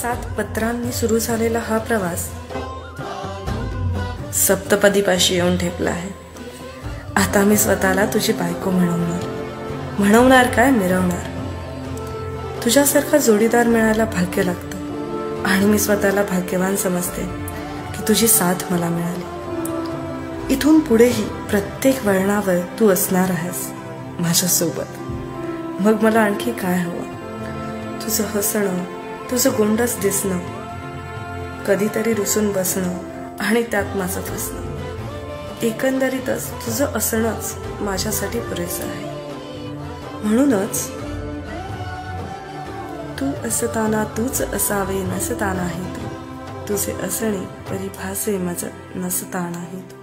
7 पत्रांनी सुरू झालेला हा प्रवास सप्तपदीपाशी येऊन ठेपला आहे. आता मी स्वतःला तुझी बायको म्हणवणार काय, मिरवणार. तुझ्यासारखा जोडीदार मिळायला भाग्य लागतं आणि मी स्वतःला भाग्यवान समजते की तुझी साथ मला मिळाली. इथून पुढेही प्रत्येक वळणावर तू असणार आहेस माझ्यासोबत. मग मला आणखी काय हवं? तुझं हसणं, तुझं गोंडस दिसणं, कधीतरी रुसून बसणं आणि त्यात माझं फसणं. एकंदरीतच तुझं असणंच माझ्यासाठी पुरेसं आहे. म्हणूनच तू असताना तूच असावे, नसतानाही तू. तुझे असणे तरी भासे माझं नसतानाही तू.